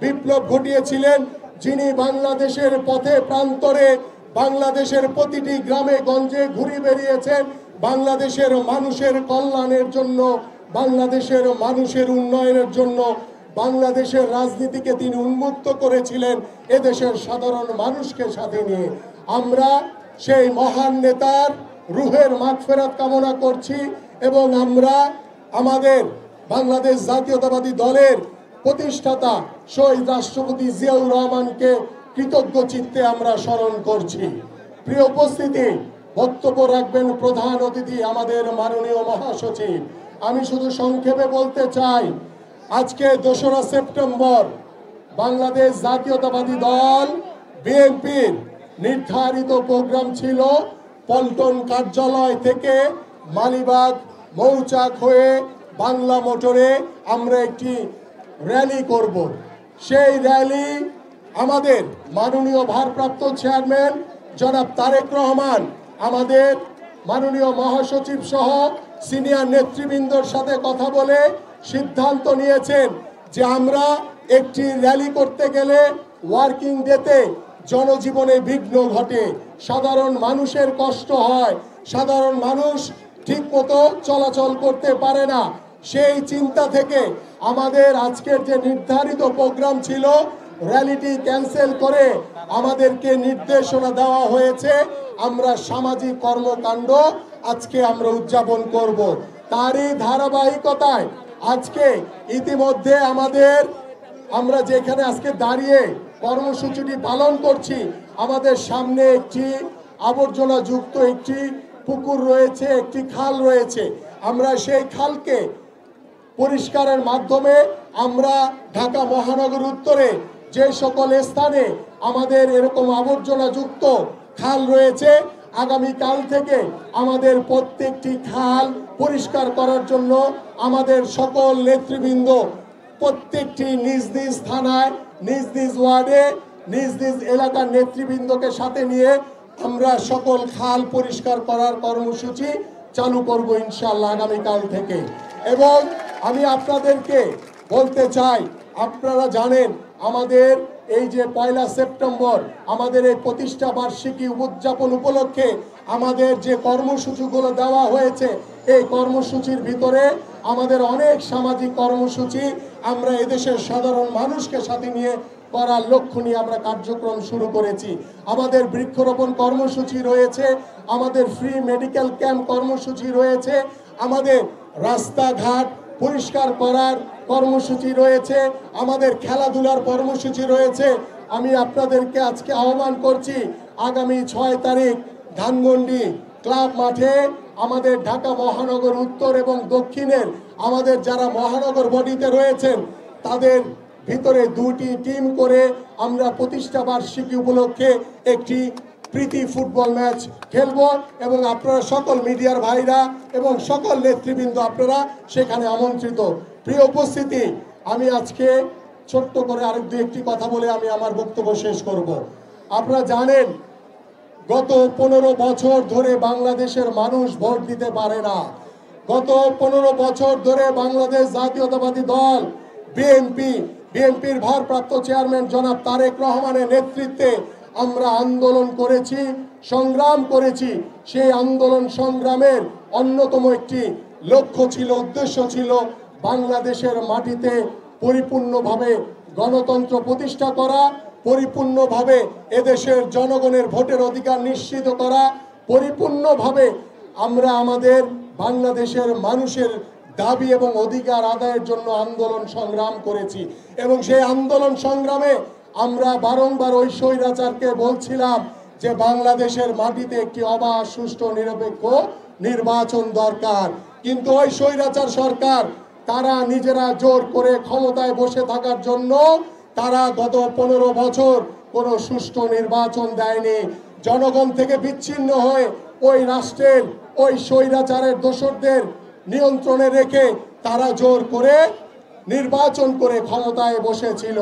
বিপ্লব ঘটিয়েছিলেন, যিনি বাংলাদেশের পথে প্রান্তরে, বাংলাদেশের প্রতিটি গ্রামে গঞ্জে ঘুরে বেরিয়েছেন বাংলাদেশের মানুষের কল্যাণের জন্য, বাংলাদেশের মানুষের উন্নয়নের জন্য। বাংলাদেশের রাজনীতিকে তিনি উন্মুক্ত করেছিলেন এদেশের সাধারণ মানুষকে সাথে নিয়ে। আমরা সেই মহান নেতার রুহের মাগফিরাত কামনা করছি এবং আমরা আমাদের বাংলাদেশ জাতীয়তাবাদী দলের প্রতিষ্ঠাতা শহীদ রাষ্ট্রপতি জিয়াউর রহমানকে কৃতজ্ঞ চিত্তে আমরা স্মরণ করছি। প্রিয় উপস্থিতি, বক্তব্য রাখবেন প্রধান অতিথি আমাদের মাননীয় মহাসচিব। আমি শুধু সংক্ষেপে বলতে চাই, আজকে 2রা সেপ্টেম্বর বাংলাদেশ জাতীয়তাবাদী দল বিএনপির নির্ধারিত প্রোগ্রাম ছিল পল্টন কার্যালয় থেকে মালিবাগ মৌচাক হয়ে বাংলা মোটরে আমরা একটি র্যালি করব। সেই র্যালি আমাদের মাননীয় ভারপ্রাপ্ত চেয়ারম্যান জনাব তারেক রহমান, আমাদের মাননীয় মহাসচিব সহ সিনিয়র নেতৃবৃন্দর সাথে কথা বলে সিদ্ধান্ত নিয়েছেন যে আমরা একটি র্যালি করতে গেলে ওয়ার্কিং ডেতে জনজীবনে বিঘ্ন ঘটে, সাধারণ মানুষের কষ্ট হয়, সাধারণ মানুষ ঠিকমতো চলাচল করতে পারে না। সেই চিন্তা থেকে আমাদের আজকের যে নির্ধারিত প্রোগ্রাম ছিল র্যালিটি ক্যান্সেল করে আমাদেরকে নির্দেশনা দেওয়া হয়েছে আমরা সামাজিক কর্মকাণ্ড আজকে আমরা উদযাপন করব। তারই ধারাবাহিকতায় আজকে ইতিমধ্যে আমরা যেখানে আজকে দাঁড়িয়ে কর্মসূচিটি পালন করছি, আমাদের সামনে একটি আবর্জনা যুক্ত একটি পুকুর রয়েছে, একটি খাল রয়েছে। আমরা সেই খালকে পরিষ্কারের মাধ্যমে আমরা ঢাকা মহানগর উত্তরে যে সকল স্থানে আমাদের এরকম আবর্জনা যুক্ত খাল রয়েছে, আগামীকাল থেকে আমাদের প্রত্যেকটি খাল পরিষ্কার করার জন্য আমাদের সকল নেতৃবৃন্দ প্রত্যেকটি নিজ নিজ থানায়, নিজ নিজ ওয়ার্ডে, নিজ নিজ এলাকার নেতৃবৃন্দকে সাথে নিয়ে আমরা সকল খাল পরিষ্কার করার কর্মসূচি চালু করব ইনশাআল্লাহ আগামীকাল থেকে। এবং আমি আপনাদেরকে বলতে চাই, আপনারা জানেন আমাদের এই যে 1লা সেপ্টেম্বর আমাদের এই প্রতিষ্ঠা বার্ষিকী উদযাপন উপলক্ষে আমাদের যে কর্মসূচিগুলো দেওয়া হয়েছে, এই কর্মসূচির ভিতরে আমাদের অনেক সামাজিক কর্মসূচি আমরা এদেশের সাধারণ মানুষকে সাথে নিয়ে করার লক্ষ্য নিয়ে আমরা কার্যক্রম শুরু করেছি। আমাদের বৃক্ষরোপণ কর্মসূচি রয়েছে, আমাদের ফ্রি মেডিকেল ক্যাম্প কর্মসূচি রয়েছে, আমাদের রাস্তাঘাট পরিষ্কার করার কর্মসূচি রয়েছে, আমাদের খেলাধুলার কর্মসূচি রয়েছে। আমি আপনাদেরকে আজকে আহ্বান করছি, আগামী 6 তারিখ ধানমন্ডি ক্লাব মাঠে আমাদের ঢাকা মহানগর উত্তর এবং দক্ষিণের আমাদের যারা মহানগর বডিতে রয়েছেন তাদের ভিতরে 2টি টিম করে আমরা প্রতিষ্ঠা বার্ষিকী উপলক্ষে একটি প্রীতি ফুটবল ম্যাচ খেলবো এবং আপনারা সকল মিডিয়ার ভাইরা এবং সকল নেতৃবৃন্দ আপনারা সেখানে আমন্ত্রিত। প্রিয় উপস্থিতি, আমি আজকে ছোট্ট করে আরেক দু একটি কথা বলে আমি আমার বক্তব্য শেষ করব। আপনারা জানেন গত 15 বছর ধরে বাংলাদেশের মানুষ ভোট দিতে পারে না। গত 15 বছর ধরে বাংলাদেশ জাতীয়তাবাদী দল বিএনপির ভারপ্রাপ্ত চেয়ারম্যান জনাব তারেক রহমানের নেতৃত্বে আমরা আন্দোলন করেছি, সংগ্রাম করেছি। সেই আন্দোলন সংগ্রামের অন্যতম একটি লক্ষ্য ছিল, উদ্দেশ্য ছিল বাংলাদেশের মাটিতে পরিপূর্ণভাবে গণতন্ত্র প্রতিষ্ঠা করা, পরিপূর্ণভাবে এদেশের জনগণের ভোটের অধিকার নিশ্চিত করা, পরিপূর্ণভাবে আমরা আমাদের বাংলাদেশের মানুষের দাবি এবং অধিকার আদায়ের জন্য আন্দোলন সংগ্রাম করেছি। এবং সেই আন্দোলন সংগ্রামে আমরা বারংবার ওই স্বৈরাচারকে বলছিলাম যে বাংলাদেশের মাটিতে একটি অবাধ, সুষ্ঠু, নিরপেক্ষ নির্বাচন দরকার। কিন্তু ওই স্বৈরাচার সরকার তারা নিজেরা জোর করে ক্ষমতায় বসে থাকার জন্য তারা গত 15 বছর কোনো সুষ্ঠু নির্বাচন দেয়নি। জনগণ থেকে বিচ্ছিন্ন হয়ে ওই রাষ্ট্রের ওই স্বৈরাচারের দোসরদের নিয়ন্ত্রণে রেখে তারা জোর করে নির্বাচন করে ক্ষমতায় বসেছিল।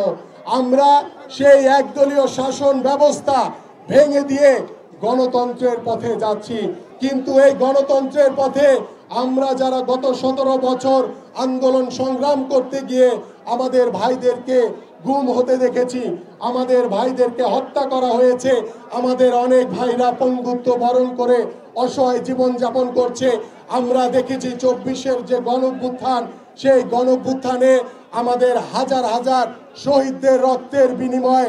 আমরা সেই একদলীয় শাসন ব্যবস্থা ভেঙে দিয়ে গণতন্ত্রের পথে যাচ্ছি। কিন্তু এই গণতন্ত্রের পথে আমরা যারা গত 17 বছর আন্দোলন সংগ্রাম করতে গিয়ে আমাদের ভাইদেরকে গুম হতে দেখেছি, আমাদের ভাইদেরকে হত্যা করা হয়েছে, আমাদের অনেক ভাইরা পঙ্গুত্ব বরণ করে অসহায় জীবন যাপন করছে। আমরা দেখেছি 24-এর যে গণঅভ্যুত্থান, সেই গণঅভ্যুত্থানে আমাদের হাজার হাজার শহীদদের রক্তের বিনিময়ে,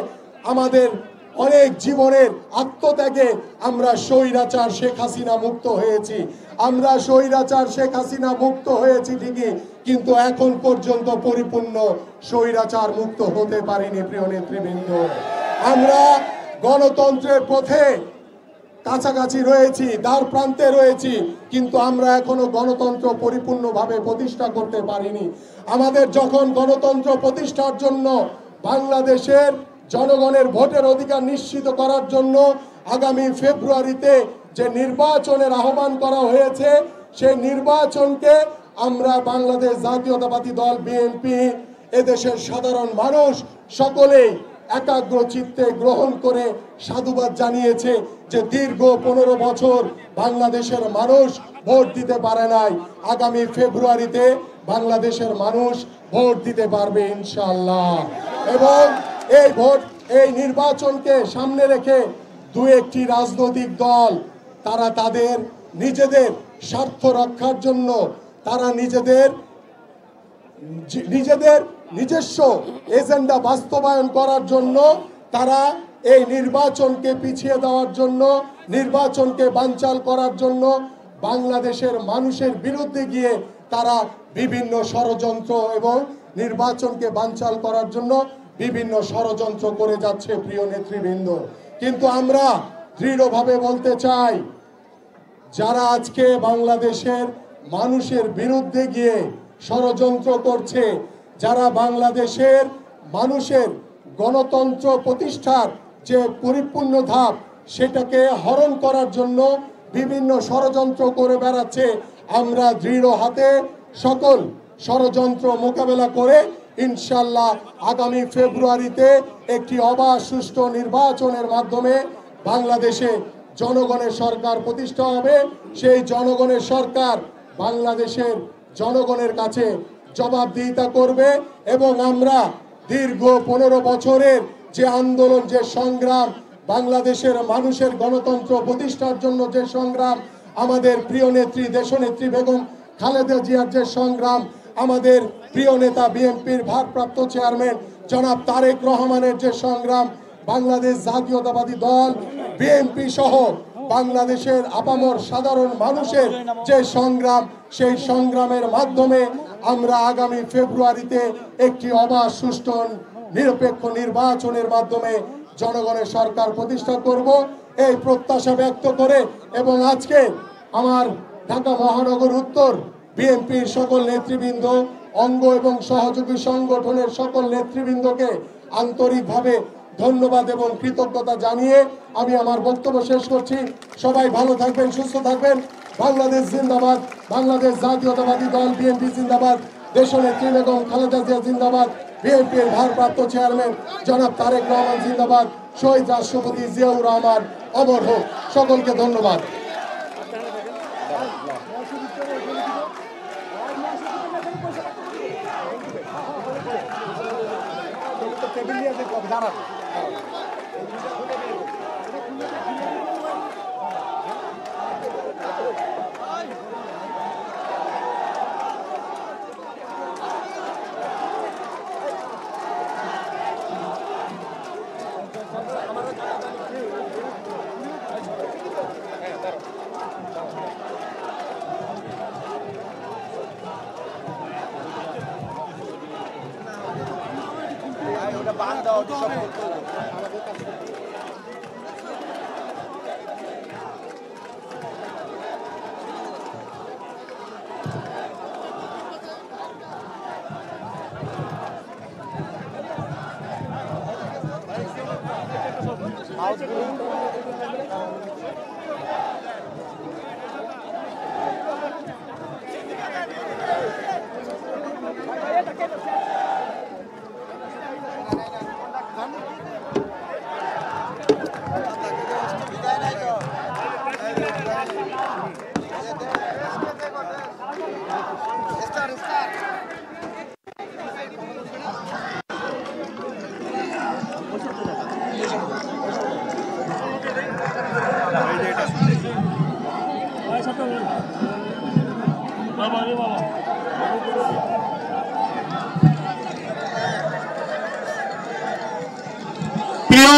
আমাদের অনেক জীবনের আত্মত্যাগে আমরা স্বৈরাচার শেখ হাসিনা মুক্ত হয়েছি। আমরা স্বৈরাচার শেখ হাসিনা মুক্ত হয়েছি ঠিকই, কিন্তু এখন পর্যন্ত পরিপূর্ণ স্বৈরাচার মুক্ত হতে পারিনি। প্রিয় নেতৃবৃন্দ, আমরা গণতন্ত্রের পথে কাছাকাছি রয়েছি, দ্বার প্রান্তে রয়েছি, কিন্তু আমরা এখনো গণতন্ত্র পরিপূর্ণভাবে প্রতিষ্ঠা করতে পারিনি। আমাদের যখন গণতন্ত্র প্রতিষ্ঠার জন্য বাংলাদেশের জনগণের ভোটের অধিকার নিশ্চিত করার জন্য আগামী ফেব্রুয়ারিতে যে নির্বাচনের আহ্বান করা হয়েছে, সেই নির্বাচনকে আমরা বাংলাদেশ জাতীয়তাবাদী দল বিএনপি, এদেশের সাধারণ মানুষ সকলেই একাগ্র চিত্তে গ্রহণ করে সাধুবাদ জানিয়েছে যে দীর্ঘ 15 বছর বাংলাদেশের মানুষ ভোট দিতে পারে নাই। আগামী ফেব্রুয়ারিতে বাংলাদেশের মানুষ ভোট দিতে পারবে ইনশাআল্লাহ। এবং এই নির্বাচনকে সামনে রেখে দু একটি রাজনৈতিক দল তারা তাদের নিজেদের স্বার্থ রক্ষার জন্য, তারা নিজেদের নিজস্ব এজেন্ডা বাস্তবায়ন করার জন্য, তারা এই নির্বাচনকে পিছিয়ে দেওয়ার জন্য, নির্বাচনকে বানচাল করার জন্য বাংলাদেশের মানুষের বিরুদ্ধে গিয়ে তারা বিভিন্ন ষড়যন্ত্র এবং নির্বাচনকে বানচাল করার জন্য বিভিন্ন ষড়যন্ত্র করে যাচ্ছে। প্রিয় নেতৃবৃন্দ, কিন্তু আমরা দৃঢ়ভাবে বলতে চাই, যারা আজকে বাংলাদেশের মানুষের বিরুদ্ধে গিয়ে ষড়যন্ত্র করছে, যারা বাংলাদেশের মানুষের গণতন্ত্র প্রতিষ্ঠার যে পরিপূর্ণ ধাপ সেটাকে হরণ করার জন্য বিভিন্ন ষড়যন্ত্র করে বেড়াচ্ছে, আমরা দৃঢ় হাতে সকল ষড়যন্ত্র মোকাবেলা করে ইনশাআল্লাহ আগামী ফেব্রুয়ারিতে একটি অবাধ সুষ্ঠু নির্বাচনের মাধ্যমে বাংলাদেশে জনগণের সরকার প্রতিষ্ঠা হবে। সেই জনগণের সরকার বাংলাদেশের জনগণের কাছে জবাবদিহিতা করবে এবং আমরা দীর্ঘ 15 বছরের যে আন্দোলন, যে সংগ্রাম, বাংলাদেশের মানুষের গণতন্ত্র প্রতিষ্ঠার জন্য যে সংগ্রাম, আমাদের প্রিয় নেত্রী দেশনেত্রী বেগম খালেদা জিয়ার যে সংগ্রাম, আমাদের প্রিয় নেতা বিএনপির ভারপ্রাপ্ত চেয়ারম্যান জনাব তারেক রহমানের যে সংগ্রাম, বাংলাদেশ জাতীয়তাবাদী দল বিএনপি সহ বাংলাদেশের আপামর সাধারণ মানুষের যে সংগ্রাম, সেই সংগ্রামের মাধ্যমে আমরা আগামী ফেব্রুয়ারিতে একটি অবাধ সুষ্ঠু নিরপেক্ষ নির্বাচনের মাধ্যমে জনগণের সরকার প্রতিষ্ঠা করব, এই প্রত্যাশা ব্যক্ত করে এবং আজকে আমার ঢাকা মহানগর উত্তর বিএনপির সকল নেতৃবৃন্দ, অঙ্গ এবং সহযোগী সংগঠনের সকল নেতৃবৃন্দকে আন্তরিকভাবে ধন্যবাদ এবং কৃতজ্ঞতা জানিয়ে আমি আমার বক্তব্য শেষ করছি। সবাই ভালো থাকবেন, সুস্থ থাকবেন। বাংলাদেশ জিন্দাবাদ, বাংলাদেশ জাতীয়তাবাদী দল বিএনপি জিন্দাবাদ, দেশনেত্রী বেগম খালেদা জিয়া জিন্দাবাদ, বিএনপির ভারপ্রাপ্ত চেয়ারম্যান জনাব তারেক রহমান জিন্দাবাদ, শহীদ রাষ্ট্রপতি জিয়াউর রহমান অমর হোক। সকলকে ধন্যবাদ।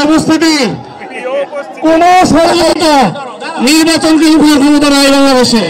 উপস্থিতি কোন ষড়যন্ত্র নির্বাচনকে উপরে ক্ষমতা নাই বাংলাদেশে।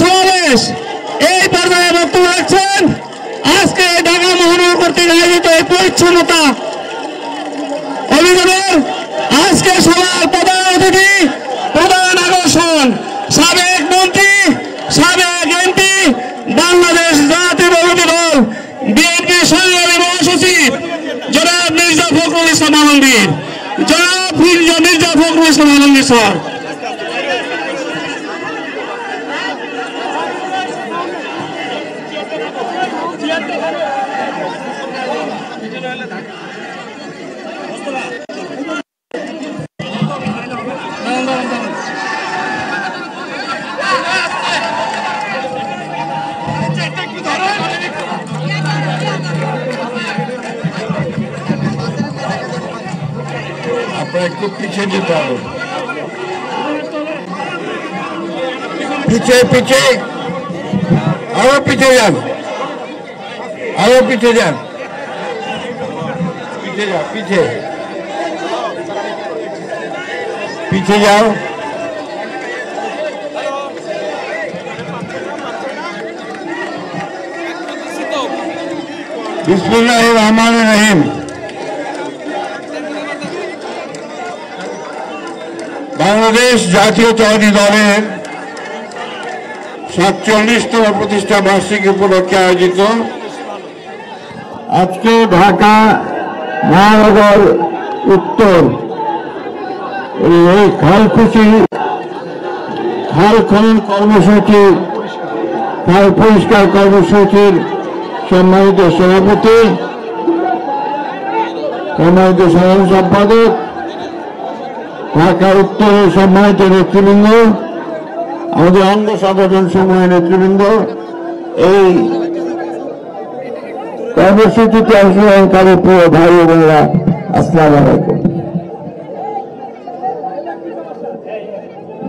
সমাবেশ এই পর্যায়ে বক্তব্য রাখছেন আজকে ঢাকা মহানগর কর্তৃক আয়োজিত এই পরিচ্ছন্নতা অভিযানের আজকে সবার প্রধান অতিথি, প্রধান আকর্ষণ সাবেক মন্ত্রী, সাবেক এমপি, বাংলাদেশ জাতীয়তাবাদী দল বিএনপি সংগ্রামী মহাসচিব জনাব মির্জা ফখরুল ইসলাম আলমগীর। জনাব মির্জা ফখরুল ইসলাম আলমগীর স্যার। একটু পিছিয়ে যেতে হবে, পিছিয়ে পিছিয়ে আরো পিছিয়ে যান, আরো পিছিয়ে যান, পিছিয়ে যাও, পিছিয়ে পিছিয়ে যাও। বিসমিল্লাহির রহমানির রহিম। বাংলাদেশ জাতীয়তাবাদী দলের ৪৭তম প্রতিষ্ঠা বার্ষিকী উপলক্ষে আয়োজিত আজকে ঢাকা মহানগর উত্তর এই খালকুচি খাল খনন কর্মসূচি, খাল পরিষ্কার কর্মসূচির সম্মানিত সভাপতি, সম্মানিত সাধারণ সম্পাদক, ঢাকা উত্তরের সম্মানিত নেতৃবৃন্দ, আমাদের অঙ্গ সংগঠন সমূহের নেতৃবৃন্দ, এই কর্মসূচিতে অংশগ্রহণকারী প্রিয় ভাই ও বোনেরা, আসসালামু আলাইকুম।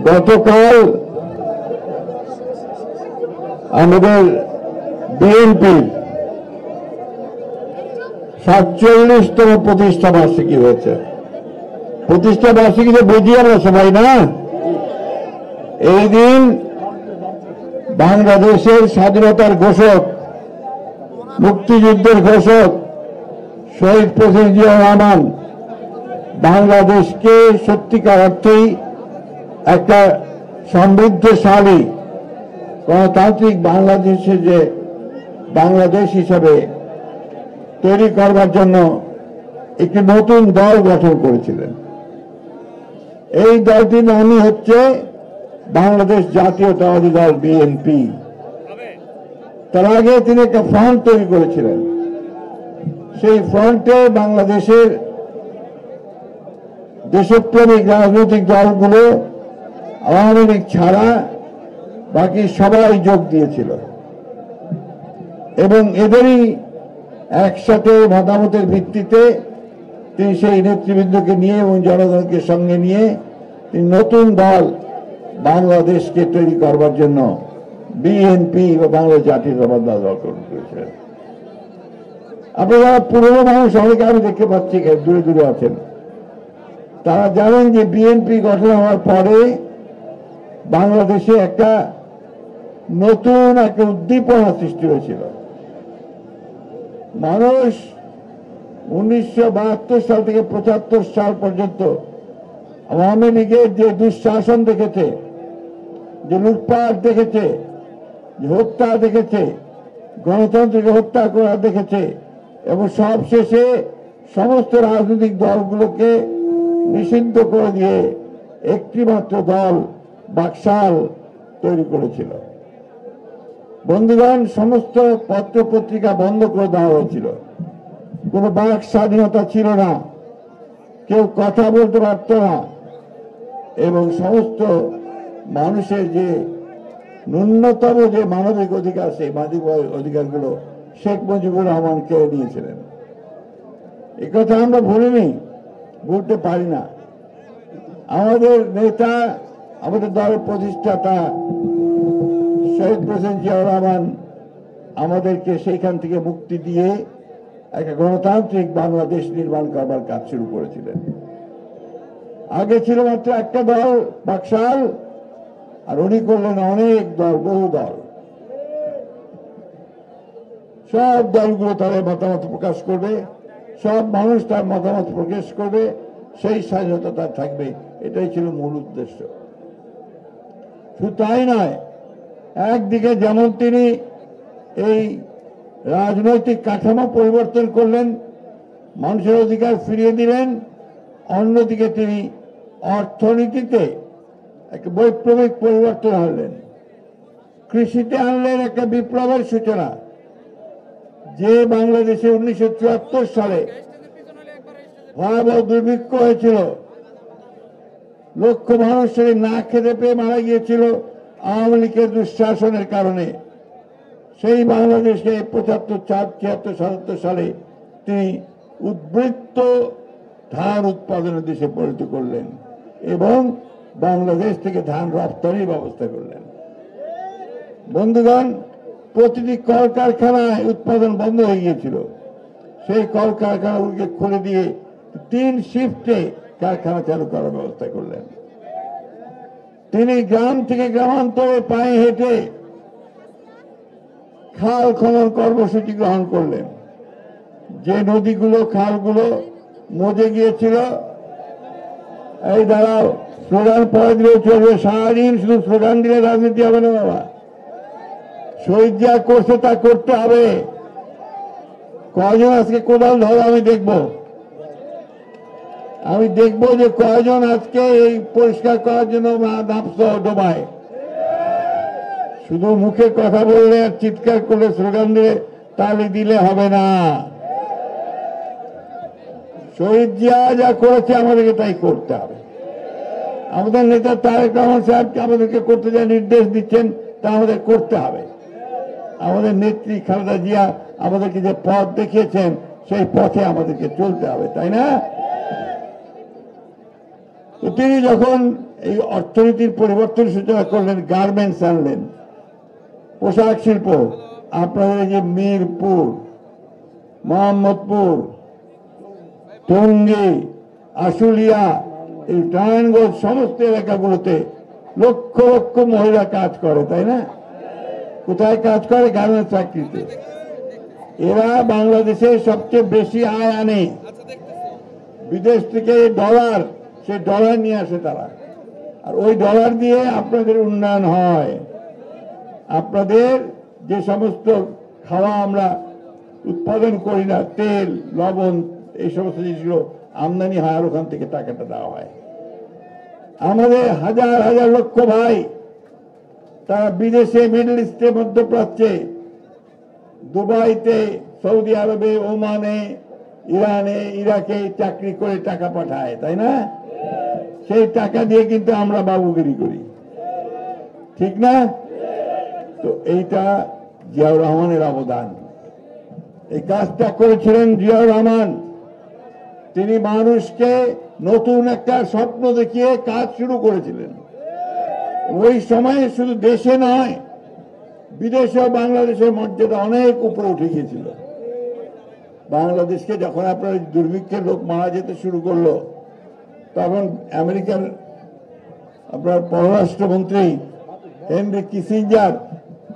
গতকাল আমাদের বিএনপির ৪৭তম প্রতিষ্ঠা বার্ষিকী হয়েছে। প্রতিষ্ঠা বার্ষিকীতে বুঝি আমরা সবাই না, এই দিন বাংলাদেশের স্বাধীনতার ঘোষক, মুক্তিযুদ্ধের ঘোষক শহীদ প্রেসিডেন্ট জিয়াউর রহমান বাংলাদেশকে সত্যিকার অর্থেই একটা সমৃদ্ধশালী গণতান্ত্রিক বাংলাদেশে যে বাংলাদেশ হিসাবে তৈরি করবার জন্য একটি নতুন দল গঠন করেছিলেন। এই দলটির নামই হচ্ছে বাংলাদেশ জাতীয়তাবাদী দল বিএনপি। তার আগে তিনি একটা ফ্রন্ট তৈরি করেছিলেন। সেই ফ্রন্টে বাংলাদেশের দেশপ্রেমিক রাজনৈতিক দলগুলো আওয়ামী লীগ ছাড়া বাকি সবাই যোগ দিয়েছিল এবং এদেরই একসাথে মতামতের ভিত্তিতে তিনি সেই নেতৃবৃন্দকে নিয়ে এবং জনগণকে সঙ্গে নিয়ে তিনি নতুন দল বাংলাদেশকে তৈরি করবার জন্য বিএনপি বা বাংলাদেশ জাতীয়তাবাদী দল গঠন করেছিলেন। আপনারা পুরনো মানুষ অনেকে আমি দেখতে পাচ্ছি দূরে দূরে আছেন, তারা জানেন যে বিএনপি গঠন হওয়ার পরে বাংলাদেশে একটা নতুন একটা উদ্দীপনা সৃষ্টি হয়েছিল। মানুষ 1972 সাল থেকে 75 সাল পর্যন্ত আওয়ামী লীগের যে দুঃশাসন দেখেছে, যে লুটপাট দেখেছে, যে হত্যা দেখেছে, গণতন্ত্রকে হত্যা করা দেখেছে, এবং সবশেষে সমস্ত রাজনৈতিক দলগুলোকে নিষিদ্ধ করে দিয়ে একটি মাত্র দল বাকশাল তৈরি করেছিল। বন্ধুগণ, সমস্ত পত্র পত্রিকা বন্ধ করে দেওয়া হয়েছিল, কোনো বাক স্বাধীনতা ছিল না, কেউ কথা বলতে পারত না, এবং সমস্ত মানুষের যে ন্যূনতম যে মানবিক অধিকার, সেই মানবিক অধিকারগুলো শেখ মুজিবুর রহমান কেড়ে নিয়েছিলেন। এ কথা আমরা ভুলিনি, ভুলতে পারি না। আমাদের নেতা, আমাদের দলের প্রতিষ্ঠাতা শহীদ প্রেসিডেন্ট জিয়াউর রহমান আমাদেরকে সেইখান থেকে মুক্তি দিয়ে একটা গণতান্ত্রিক বাংলাদেশ নির্মাণ করবার কাজ শুরু করেছিলেন। আগে ছিল মাত্র একটা দল বাকশাল, আর উনি করলেন অনেক দল, বহু দল। সব দলগুলো তাদের মতামত প্রকাশ করবে, সব মানুষ তার মতামত প্রকাশ করবে, সেই স্বাধীনতা তার থাকবে, এটাই ছিল মূল উদ্দেশ্য। শুধু তাই নয়, একদিকে যেমন তিনি এই রাজনৈতিক কাঠামো পরিবর্তন করলেন, মানুষের অধিকার ফিরিয়ে দিলেন, অন্যদিকে তিনি অর্থনীতিতে একটা বৈপ্লবিক পরিবর্তন আনলেন, কৃষিতে আনলেন একটা বিপ্লবের সূচনা। যে বাংলাদেশে 1974 সালে ভয়াবহ দুর্ভিক্ষ হয়েছিল, লক্ষ মানুষ না খেতে পেয়ে মারা গিয়েছিল আওয়ামী লীগের দুঃশাসনের কারণে, সেই বাংলাদেশকে 75, 76, 77 সালে তিনি উদ্বৃত্ত ধান উৎপাদনের দেশে পরিণত করলেন এবং বাংলাদেশ থেকে ধান রপ্তানির ব্যবস্থা করলেন। বন্ধুগণ, প্রতিটি কলকারখানায় উৎপাদন বন্ধ হয়ে গিয়েছিল, সেই কলকারখানাগুলিকে খুলে দিয়ে 3 শিফটে কারখানা চালু করার ব্যবস্থা করলেন। তিনি গ্রাম থেকে গ্রামান্তরে পায়ে হেঁটে খাল খনন কর্মসূচি গ্রহণ করলেন। যে নদীগুলো, খালগুলো মজে গিয়েছিল, এই দাঁড়াও, স্লোগান পরে দিলেও চলবে, সারাদিন শুধু স্লোগান দিলে রাজনীতি হবে না বাবা। শহীদ যা করছে তা করতে হবে। কয়জন আজকে কোদাল ধরো আমি দেখবো যে কয়জন আজকে এই পরিষ্কার করার জন্য নামছ ডোবায়। শুধু মুখে কথা বললে আর চিৎকার করলে, স্লোগান দিলে, তালি দিলে হবে না। শহীদ জিয়া যা করেছে আমাদেরকে তাই করতে হবে। আমাদের নেতা তারেক রহমান সাহেব আমাদেরকে করতে যা নির্দেশ দিচ্ছেন তা আমাদের করতে হবে। আমাদের নেত্রী খালেদা জিয়া আমাদেরকে যে পথ দেখিয়েছেন সেই পথে আমাদেরকে চলতে হবে, তাই না? তো তিনি যখন এই অর্থনীতির পরিবর্তন সূচনা করলেন, গার্মেন্টস আনলেন, পোশাক শিল্প, আপনাদের যে মিরপুর, মোহাম্মদপুর, টঙ্গী, আশুলিয়া, এই নারায়ণগঞ্জ সমস্ত এলাকাগুলোতে লক্ষ লক্ষ মহিলা কাজ করে, তাই না? কোথায় কাজ করে? গার্মেন্টস ফ্যাক্টরিতে। এরা বাংলাদেশে সবচেয়ে বেশি আয় আনে, বিদেশ থেকে ডলার, সেই ডলার নিয়ে আসে তারা, আর ওই ডলার দিয়ে আপনাদের উন্নয়ন হয়। আপনাদের যে সমস্ত খাওয়া আমরা উৎপাদন করি না, তেল, লবণ, এই সমস্ত জিনিসগুলো আমদানি হয়, আর ওখান থেকে টাকাটা দেওয়া হয়। আমাদের হাজার হাজার লক্ষ ভাই তারা বিদেশে, মিডল ইস্টে, মধ্যপ্রাচ্যে, দুবাইতে, সৌদি আরবে, ওমানে, ইরানে, ইরাকে চাকরি করে টাকা পাঠায়, তাই না? সেই টাকা দিয়ে কিন্তু আমরা বাবুগিরি করি, ঠিক না? তো এইটা জিয়াউর রহমানের অবদান। এই কাজটা করেছিলেন জিয়াউর রহমান। তিনি মানুষকে নতুন একটা স্বপ্ন দেখিয়ে কাজ শুরু করেছিলেন। ওই সময়ে শুধু দেশে নয়, বিদেশেও বাংলাদেশের মর্যাদা অনেক উপরে উঠে গিয়েছিল। বাংলাদেশকে যখন আপনার দুর্ভিক্ষের লোক মারা যেতে শুরু করলো, তখন আমেরিকার আপনার পররাষ্ট্রমন্ত্রী হেনরি কিসিঞ্জার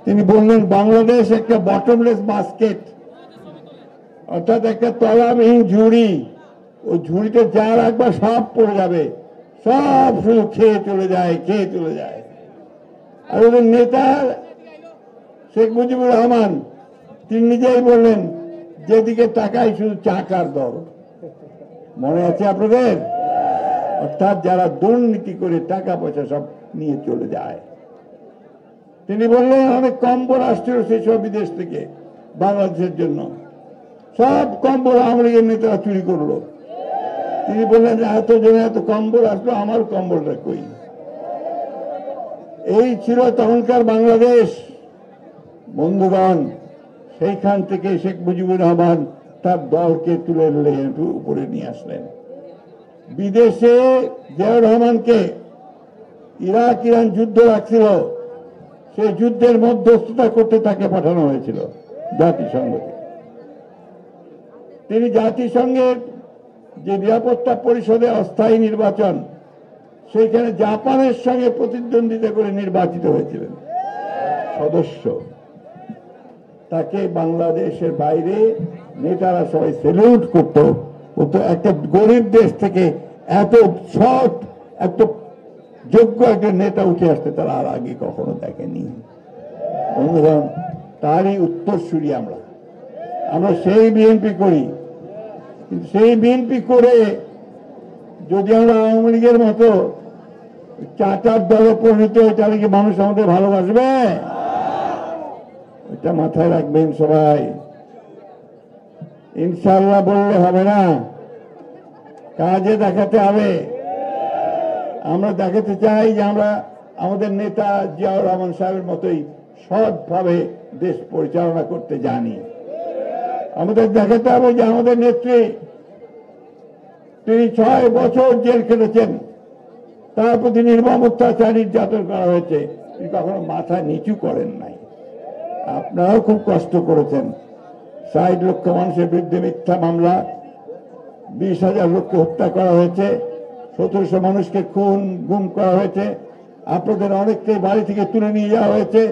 তিনি বললেন, বাংলাদেশ একটা বটমলেস বাস্কেট, অর্থাৎ একটা তলাবিহীন ঝুড়ি, ওই ঝুড়িতে যা রাখবা সব পড়ে যাবে, সব শুধু খেয়ে চলে যায়, খেয়ে চলে যায়। আর ওদের নেতা শেখ মুজিবুর রহমান তিনি নিজেই বললেন যেদিকে তাকাই শুধু চাকার দর। মনে আছে আপনাদের? অর্থাৎ যারা দুর্নীতি করে টাকা পয়সা সব নিয়ে চলে যায়। তিনি বললেন অনেক কম্বল আসছিল সেসব বিদেশ থেকে বাংলাদেশের জন্য, সব কম্বল আওয়ামী লীগের নেতারা চুরি করলো। তিনি বললেন এত জনে এত কম্বল আসলো, আমার কম্বলটা কই? এই ছিল তখনকার বাংলাদেশ। বন্ধুগণ, সেইখান থেকে শেখ মুজিবুর রহমান তার দলকে তুলে একটু উপরে নিয়ে আসলেন। বিদেশে জিয়াউর রহমানকে ইরাক ইরান যুদ্ধ লাগছিল, সেই যুদ্ধের মধ্যস্থতা করতে তাকে পাঠানো হয়েছিল জাতিসংঘকে। তিনি জাতিসংঘের যে নিরাপত্তা পরিষদে অস্থায়ী নির্বাচন, সেইখানে জাপানের সঙ্গে প্রতিদ্বন্দ্বিতা করে নির্বাচিত হয়েছিলেন সদস্য। তাকে বাংলাদেশের বাইরে নেতারা সবাই স্যালুট করতো। ও তো একটা গরিব দেশ থেকে এত সৎ এত যোগ্য একটা নেতা উঠে আসতে তারা আর আগে কখনো দেখেনি। বন্ধুগণ, তারই উত্তরসূরি আমরা সেই বিএনপি করি। কিন্তু সেই বিএনপি করে যদি আমরা আওয়ামী লীগের মতো চাচার দলে পরিণত হয়, তাহলে কি মানুষ আমাদের ভালোবাসবে? এটা মাথায় রাখবেন সবাই। ইনশাআল্লাহ বললে হবে না, কাজে দেখাতে হবে। আমরা দেখাতে চাই যে আমরা আমাদের নেতা জিয়াউর রহমান সাহেবের মতোই সৎভাবে দেশ পরিচালনা করতে জানি। আমাদের দেখাতে হবে যে আমাদের নেত্রী, তিনি 6 বছর জেল খেটেছেন, তার প্রতি নির্মম অত্যাচার নির্যাতন করা হয়েছে, তিনি কখনো মাথা নিচু করেন নাই। আপনারাও খুব কষ্ট করেছেন। 60 লক্ষ মানুষের বিরুদ্ধে মিথ্যা মামলা, 20,000 লোককে হত্যা করা হয়েছে, 1700 মানুষকে গুম করা হয়েছে, আপনাদের অনেককে বাড়ি থেকে তুলে নিয়ে যাওয়া হয়েছে,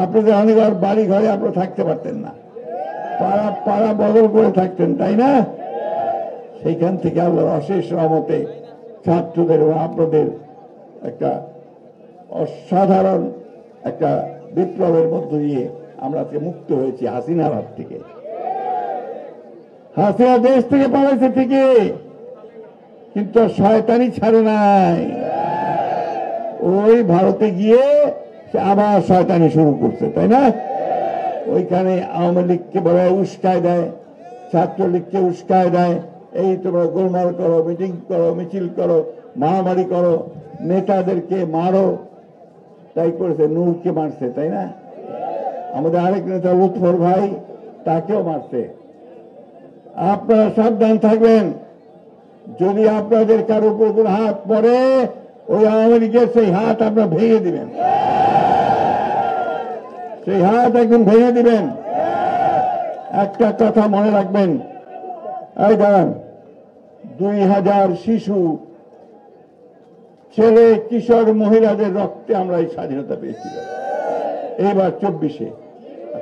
আপনাদের অনেক বাড়ি ঘরে আপনারা থাকতে পারতেন না, পাড়া বদল করে থাকতেন, তাই না? সেইখান থেকে আল্লাহর অশেষ রহমতে ছাত্রদের এবং আপনাদের একটা অসাধারণ একটা বিপ্লবের মধ্য দিয়ে আমরা মুক্ত হয়েছি হাসিনার হাত থেকে। হাসিনা দেশ থেকে পালাইছে ঠিকই, কিন্তু শয়তানি ছাড়ে নাই। ওই ভারতে গিয়ে সে আবার শয়তানি শুরু করছে, তাই না? ওইখানে আওয়ামী লীগকে বলে উস্কায় দেয়, ছাত্রলীগকে উস্কায় দেয়, এই তোমরা গোলমাল করো, মিটিং করো, মিছিল করো, মারামারি করো, নেতাদেরকে মারো। তাই করেছে, নূরকে মারছে, তাই না? আমাদের আরেক নেতা লুৎফর ভাই, তাকেও মারছে। আপনারা সাবধান থাকবেন, যদি আপনাদের কারোর উপর কোনো হাত পড়ে, ওই আওয়ামী লীগের সেই হাত আপনারা ভেঙে দিবেন, সেই হাত একদম ভেঙে দিবেন। একটা কথা মনে রাখবেন, এই দাঁড়ান, 2000 শিশু, ছেলে, কিশোর, মহিলাদের রক্তে আমরা এই স্বাধীনতা পেয়েছিলাম, এইবার 24-এ।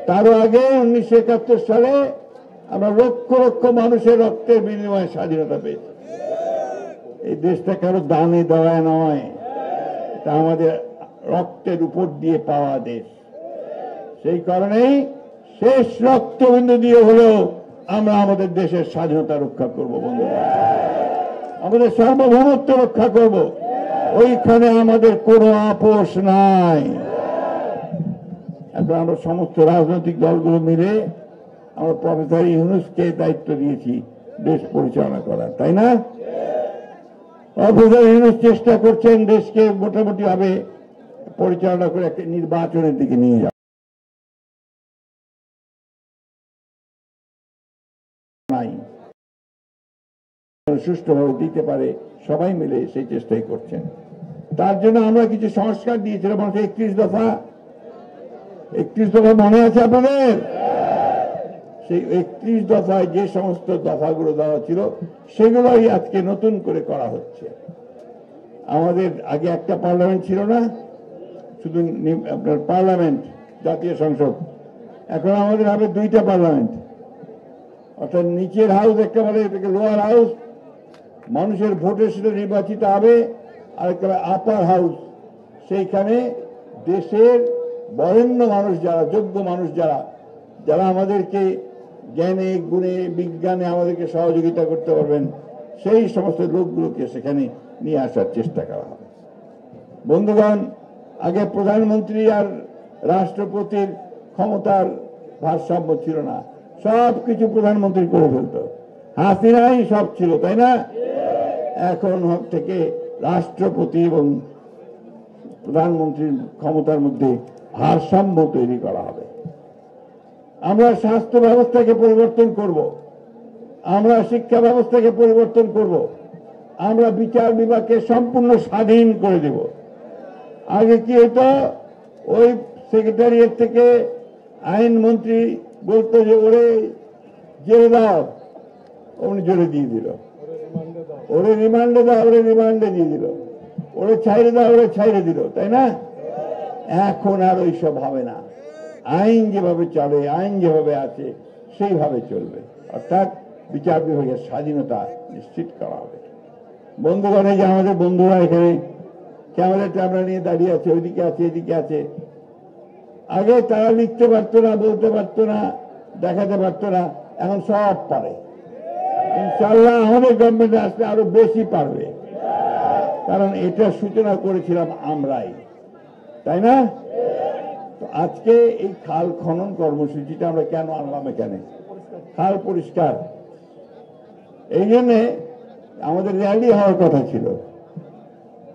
তারও আগে 1971 সালে আমরা লক্ষ লক্ষ মানুষের রক্তের বিনিময়ে স্বাধীনতা পেয়েছি। এই দেশটা কারো দানে দেওয়ায় নয়, এটা আমাদের রক্তের উপর দিয়ে পাওয়া দেশ। সেই কারণেই শেষ রক্তবিন্দু দিয়ে হলেও আমরা আমাদের দেশের স্বাধীনতা রক্ষা করব বন্ধুরা, আমাদের সার্বভৌমত্ব রক্ষা করব। ওইখানে আমাদের কোনো আপোষ নাই। এখন আমরা সমস্ত রাজনৈতিক দলগুলো মিলে আমরা প্রফেসর ইউনূসকে দায়িত্ব দিয়েছি দেশ পরিচালনা করার, তাই না? প্রফেসর ইউনূস চেষ্টা করছেন দেশকে মোটামুটি ভাবে পরিচালনা করে একটা নির্বাচনের দিকে নিয়ে যাওয়া। সুষ্ঠুভাবে দিতে পারে, সবাই মিলে সেই চেষ্টাই করছেন। তার জন্য আমরা কিছু সংস্কার দিয়েছিলাম, 31 দফা। 31 দফা মনে আছে আপনাদের? সেই 31 দফায় যে সমস্ত দফাগুলো দেওয়া ছিল সেগুলোই আজকে নতুন করে করা হচ্ছে। আমাদের আগে একটা পার্লামেন্ট ছিল না, শুধু আপনার পার্লামেন্ট, জাতীয় সংসদ। এখন আমাদের হবে 2টা পার্লামেন্ট, অর্থাৎ নিচের হাউস একটা বলে, এটাকে লোয়ার হাউস, মানুষের ভোটের সাথে নির্বাচিত হবে, আর একটা আপার হাউস, সেইখানে দেশের বরেণ্য মানুষ যারা, যোগ্য মানুষ যারা, যারা আমাদেরকে জ্ঞানে গুণে বিজ্ঞানে আমাদেরকে সহযোগিতা করতে পারবেন, সেই সমস্ত লোকগুলোকে সেখানে নিয়ে আসার চেষ্টা করা হবে। বন্ধুগণ, আগে প্রধানমন্ত্রী আর রাষ্ট্রপতির ক্ষমতার ভারসাম্য ছিল না, সব কিছু প্রধানমন্ত্রী করে ফেলত, হাসিনাই সব ছিল, তাই না? এখন থেকে রাষ্ট্রপতি এবং প্রধানমন্ত্রীর ক্ষমতার মধ্যে ভারসাম্য তৈরি করা হবে। আমরা স্বাস্থ্য ব্যবস্থাকে পরিবর্তন করব, আমরা শিক্ষা ব্যবস্থাকে পরিবর্তন করব, আমরা বিচার বিভাগকে সম্পূর্ণ স্বাধীন করে দেব। আগে কি হতো, ওই সেক্রেটারিয়েট থেকে আইনমন্ত্রী বলতো যে ওরে জেলে দাও, উনি জেলে দিয়ে দিল, ওরে রিমান্ডে দাও, ওরে রিমান্ডে দিয়ে দিল, ওরে ছাইড়ে দাও, ওরে ছাইড়ে দিল, তাই না? এখন আর ওইসব হবে না, আইন যেভাবে চলে, আইন যেভাবে আছে সেইভাবে চলবে, অর্থাৎ বিচার বিভাগের স্বাধীনতা নিশ্চিত করা হবে। বন্ধুগণ, এই যে আমাদের বন্ধুরা এখানে ক্যামেরা ট্যামেরা নিয়ে দাঁড়িয়ে আছে, ওইদিকে আছে, এদিকে আছে, আগে তারা লিখতে পারতো না, বলতে পারতো না, দেখাতে পারতো না, এখন সব পারে। ইনশাআল্লাহ আমাদের গভর্নমেন্টে আসলে আরো বেশি পারবে, কারণ এটা সূচনা করেছিলাম আমরাই, তাই না? তো আজকে এই খাল খনন কর্মসূচিটা আমরা কেন আনলাম এখানে? খাল পরিষ্কার, এই জন্যে আমাদের র্যালি হওয়ার কথা ছিল।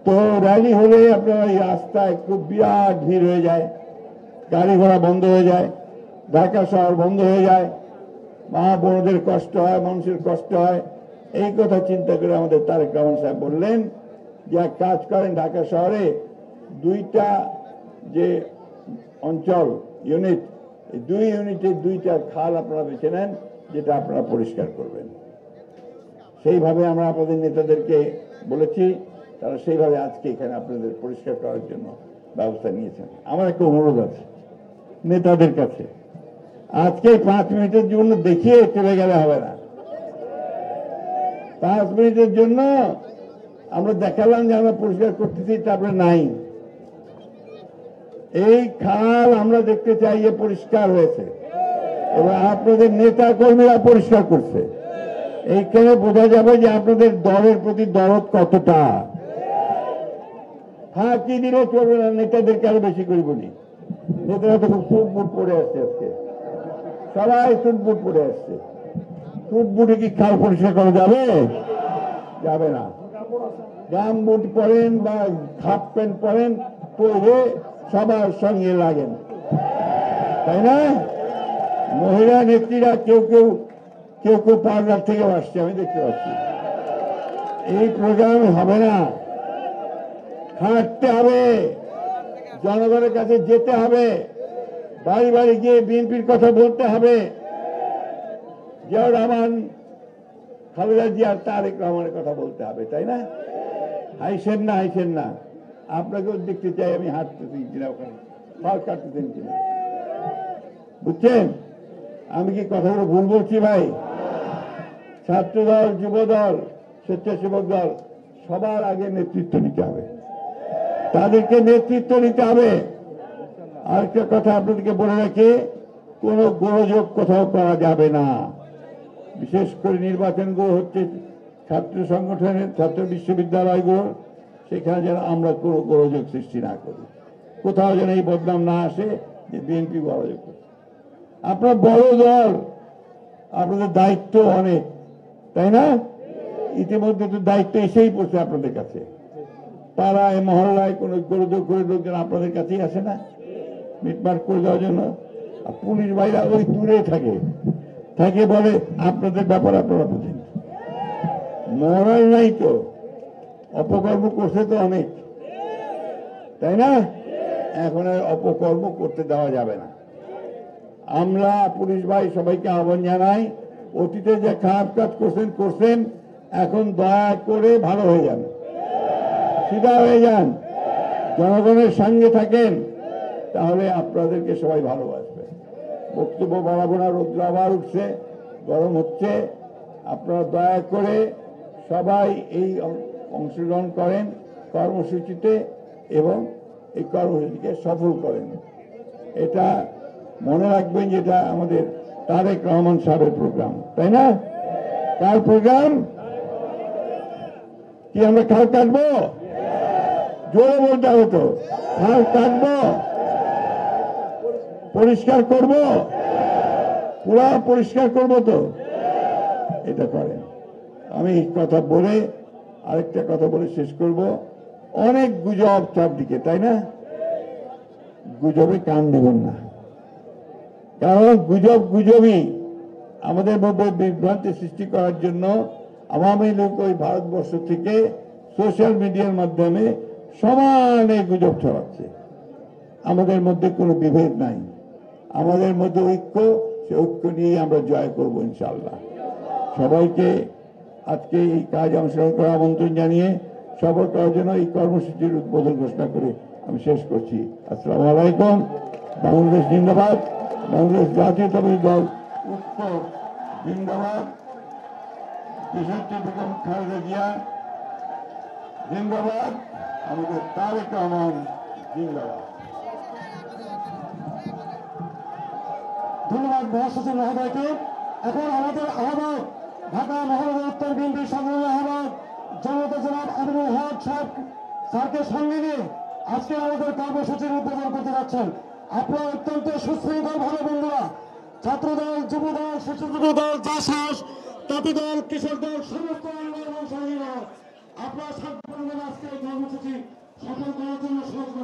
তো র্যালি হলে আপনার এই রাস্তায় খুব বিরাট ভিড় হয়ে যায়, গাড়ি ঘোড়া বন্ধ হয়ে যায়, ঢাকা শহর বন্ধ হয়ে যায়, মা বোনদের কষ্ট হয়, মানুষের কষ্ট হয়। এই কথা চিন্তা করে আমাদের তারেক রহমান সাহেব বললেন যে এক কাজ করেন, ঢাকা শহরে দুইটা যে অঞ্চল ইউনিট, এই দুই ইউনিটের দুইটা খাল আপনারা বেছে নেন, যেটা আপনারা পরিষ্কার করবেন। সেইভাবে আমরা আপনাদের নেতাদেরকে বলেছি, তারা সেইভাবে আজকে এখানে আপনাদের পরিষ্কার করার জন্য ব্যবস্থা নিয়েছেন। আমার একটা অনুরোধ আছে নেতাদের কাছে, আজকে 5 মিনিটের জন্য দেখিয়ে চলে গেলে হবে না। 5 মিনিটের জন্য আমরা দেখালাম যে আমরা পরিষ্কার করতেছি, তারপরে নাই। এই খাল আমরা দেখতে চাই যে পরিষ্কার হয়েছে এবং আপনাদের নেতা কর্মীরা পরিষ্কার করছে। এইখানে বোঝা যাবে যে আপনাদের দলের প্রতি দরদ কতটা। ফাঁকি দিলে চলবে না, নেতাদেরকে আরো বেশি করে বলি। নেতারা তো খুব সুট বুট পরে আসছে, আজকে সবাই সুট বুট পরে আসছে। সুট বুটে কি খাল পরিষ্কার করা যাবে? যাবে না। গাম বুট পরেন বা হাফ প্যান্ট পরেন, পরে সবার সঙ্গে লাগেন, তাই না? মহিলা নেত্রীরা কেউ কেউ পার্লার থেকে আসছে, আমি দেখতে পাচ্ছি। এই প্রোগ্রাম হবে না, হাঁটতে হবে, জনগণের কাছে যেতে হবে, বাড়ি বাড়ি গিয়ে বিএনপির কথা বলতে হবে। জিয়াউর রহমান, খালেদা জিয়া, তারেক রহমানের কথা বলতে হবে, তাই না? হাইছেন না, হাইছেন না, আপনাকেও দেখতে চাই আমি হাঁটতেছি কিনা, ওখানে ফল কাটতেছেন কিনা, বুঝছেন? আমি কি কথাগুলো ভুল বলছি ভাই? ছাত্র দল, যুব দল, স্বেচ্ছাসেবক দল, সবার আগে নেতৃত্ব নিতে হবে, তাদেরকে নেতৃত্ব নিতে হবে। আরেকটা কথা আপনাদেরকে বলে রাখি, কোন গোলযোগ কোথাও করা যাবে না। বিশেষ করে নির্বাচনগুলো হচ্ছে ছাত্র সংগঠনের, ছাত্র বিশ্ববিদ্যালয়গুলো, সেখানে যেন আমরা কোনো গোলযোগ সৃষ্টি না করি, কোথাও যেন এই বদনাম না আসে যে বিএনপি গোলযোগ করছে। আপনার বড় দল, আপনাদের দায়িত্ব অনেক, তাই না? ইতিমধ্যে তো দায়িত্ব এসেই পড়ছে আপনাদের কাছে। পাড়ায় মহল্লায় কোনো গোলযোগ করে লোকজন আপনাদের কাছেই আসে না মিটমাট করে দেওয়ার জন্য। পুলিশ ভাইরা ওই দূরে থাকে বলে আপনাদের ব্যাপার আপনারা বুঝেন। মরাল নাই তো, অপকর্ম করছে তো অনেক, তাই না? এখন আর অপকর্ম করতে দেওয়া যাবে না। আমরা পুলিশ ভাই সবাইকে আহ্বান জানাই, অতীতে যে খারাপ কাজ করছেন, এখন দয়া করে ভালো হয়ে যান, সিধা হয়ে যান, জনগণের সঙ্গে থাকেন, তাহলে আপনাদেরকে সবাই ভালোবাসবে। বক্তব্য বাড়াবো না, রৌদ্র আবার উঠছে, গরম হচ্ছে, আপনারা দয়া করে সবাই এই অংশগ্রহণ করেন কর্মসূচিতে এবং এই কর্মসূচিকে সফল করেন। এটা মনে রাখবেন যে এটা আমাদের তারেক রহমান সাহেবের প্রোগ্রাম, তাই না? কার প্রোগ্রাম? কি আমরা খাল কাটবো? জোরে বলতে হবে তো। খাল কাটবো, পরিষ্কার করব, পুরা পরিষ্কার করব তো। এটা করেন। আমি এই কথা বলে আরেকটা কথা বলে শেষ করব। অনেক গুজব চারদিকে, তাই না? গুজবে কান দেবেন না, কারণ গুজবই আমাদের মধ্যে বিভ্রান্তি সৃষ্টি করার জন্য আওয়ামী লীগ ওই ভারতবর্ষ থেকে সোশ্যাল মিডিয়ার মাধ্যমে সমানে গুজব ছড়াচ্ছে। আমাদের মধ্যে কোনো বিভেদ নাই, আমাদের মধ্যে ঐক্য, সে ঐক্য নিয়েই আমরা জয় করব ইনশাআল্লাহ। সবাইকে আজকে এই কাজ অংশগ্রহণ করার আমন্ত্রণ জানিয়ে সফল করার জন্য এই কর্মসূচির উদ্বোধন ঘোষণা করে আমি শেষ করছি। আসসালামু আলাইকুম। বাংলাদেশ জিন্দাবাদ, বাংলাদেশ জাতীয়তাবাদী দল উত্তর জিন্দাবাদ, দেশটি বেগম খালেদা জিয়া জিন্দাবাদ, আমাদের তারেক রহমান জিন্দাবাদ। ধন্যবাদ মহাসচিব মহোদয়কে। এখন আমাদের আহ্বায়ক ঢাকা মহানগর উত্তর বিএনপি সংগ্রামী আহ্বায়ক জনতা জনাব আমিনুল হক সাহেব স্যারকে সঙ্গে নিয়ে আজকে আমাদের কর্মসূচির উদ্বোধন করতে যাচ্ছেন। আপনারা অত্যন্ত সুশৃঙ্খল ভাবে বন্ধুরা, ছাত্রদল, যুবদল, স্বেচ্ছাসেবক দল, জাসাস, তাঁতি দল, কৃষক দল, সমস্ত অঙ্গনের অংশ নিয়ে আপনারা শান্তিপূর্ণ আজকে এই কর্মসূচি সফল করার জন্য সহযোগিতা